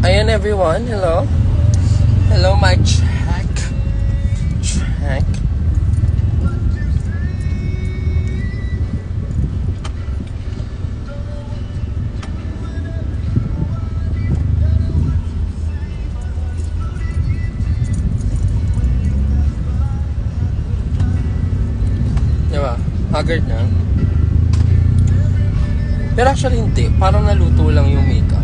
Ayan everyone, hello. Hello, my check. Check. Diba? Haggard na. Pero actually hindi. Parang naluto lang yung makeup.